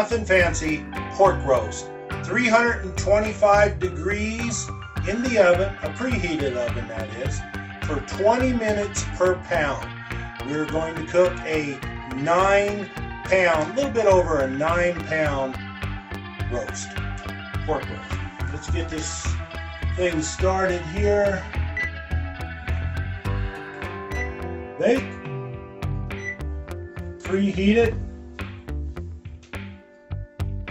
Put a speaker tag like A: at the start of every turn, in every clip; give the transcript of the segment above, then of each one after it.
A: nothing fancy pork roast. 325 degrees in the oven, a preheated oven that is, for 20 minutes per pound. We're going to cook a 9-pound, a little bit over a 9-pound roast, pork roast. Let's get this thing started here. Bake, preheat it.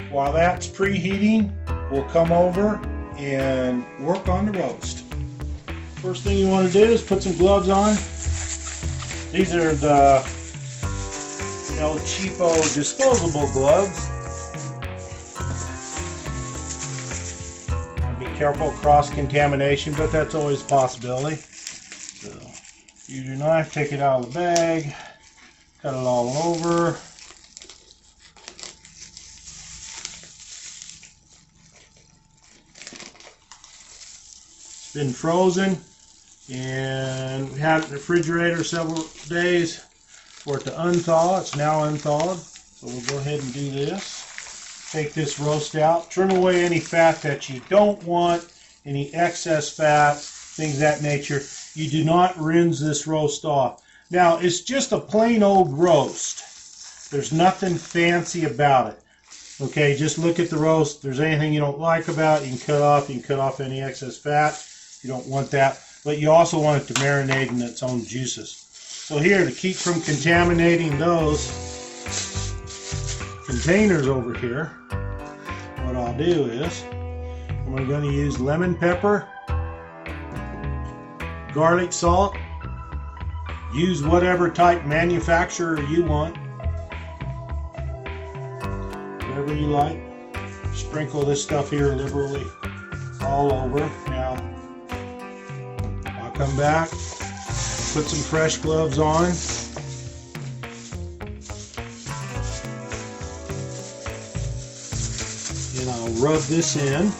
A: While that's preheating, we'll come over and work on the roast. First thing you want to do is put some gloves on. These are the El Cheapo disposable gloves. Be careful cross-contamination, but that's always a possibility. So, use your knife, take it out of the bag, cut it all over. It's been frozen, and we had it in the refrigerator several days for it to unthaw. It's now unthawed, so we'll go ahead and do this. Take this roast out, trim away any fat that you don't want, any excess fat, things of that nature. You do not rinse this roast off. Now, it's just a plain old roast. There's nothing fancy about it. Okay, just look at the roast. If there's anything you don't like about it, you can cut off. You can cut off any excess fat. You don't want that. But you also want it to marinate in its own juices. So here, to keep from contaminating those containers over here, what I'll do is we're going to use lemon pepper, garlic salt. Use whatever type manufacturer you want, whatever you like. Sprinkle this stuff here liberally all over. Now I'll come back, put some fresh gloves on. And I'll rub this in.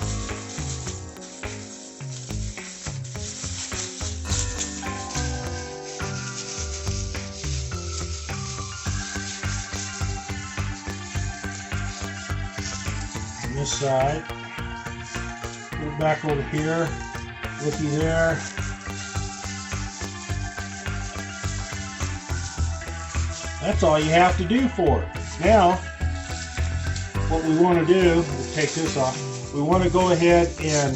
A: On this side. Go back over here. Looky there. That's all you have to do for it. Now, what we want to do, we'll take this off, we want to go ahead and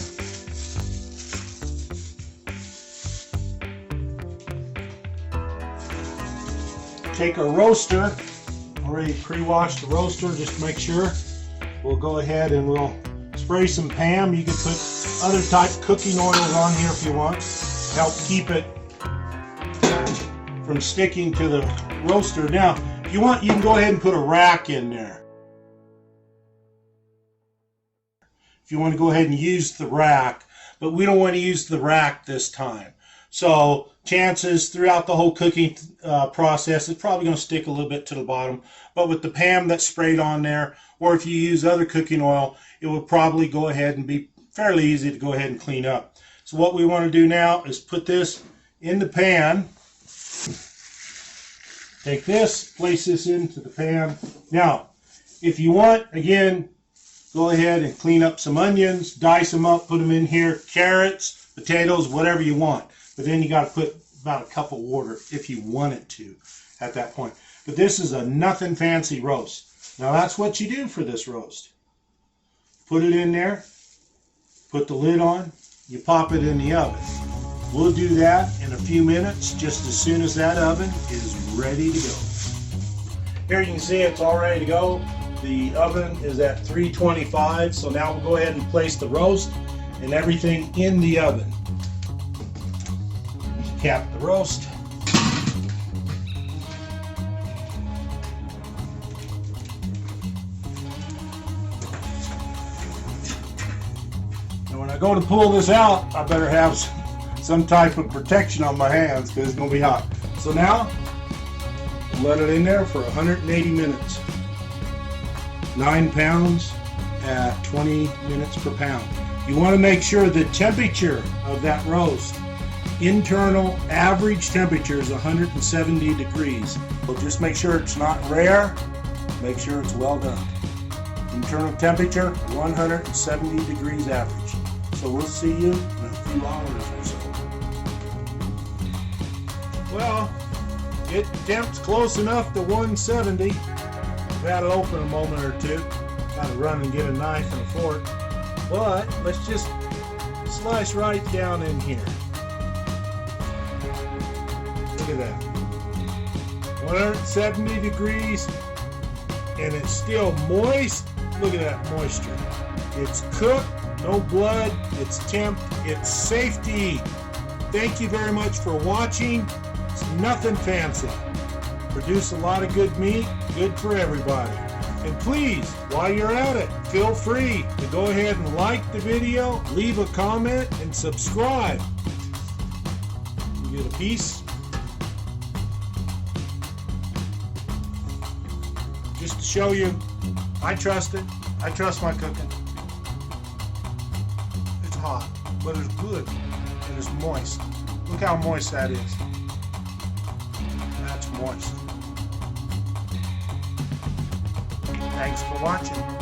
A: take a roaster, already pre-washed the roaster, just to make sure. We'll go ahead and we'll spray some PAM. You can put other type cooking oils on here if you want. Help keep it from sticking to the roaster. Now, if you want, you can go ahead and put a rack in there. If you want to go ahead and use the rack, but we don't want to use the rack this time. So chances throughout the whole cooking process, it's probably going to stick a little bit to the bottom. But with the PAM that's sprayed on there, or if you use other cooking oil, it will probably go ahead and be fairly easy to go ahead and clean up. So what we want to do now is put this in the pan. Take this, place this into the pan. Now, if you want, again, go ahead and clean up some onions, dice them up, put them in here, carrots, potatoes, whatever you want. But then you got to put about a cup of water if you wanted to at that point. But this is a nothing fancy roast. Now that's what you do for this roast. Put it in there, put the lid on, you pop it in the oven. We'll do that in a few minutes, just as soon as that oven is ready to go. Here you can see it's all ready to go. The oven is at 325, so now we'll go ahead and place the roast and everything in the oven. Cap the roast. And when I go to pull this out, I better have some type of protection on my hands because it's going to be hot. So now, let it in there for 180 minutes. 9 pounds at 20 minutes per pound. You want to make sure the temperature of that roast, internal average temperature, is 170 degrees. So just make sure it's not rare, make sure it's well done. Internal temperature 170 degrees average. So we'll see you in a few hours or so. Well, it temps close enough to 170. We've had it open a moment or two. Got to run and get a knife and a fork. But let's just slice right down in here. Look at that. 170 degrees, and it's still moist. Look at that moisture. It's cooked, no blood, it's temp, it's safety. Thank you very much for watching. It's nothing fancy. Produce a lot of good meat, good for everybody. And please, while you're at it, feel free to go ahead and like the video, leave a comment, and subscribe. You get a piece. Just to show you, I trust it. I trust my cooking. It's hot, but it's good, and it's moist. Look how moist that is. That's moist. Thanks for watching.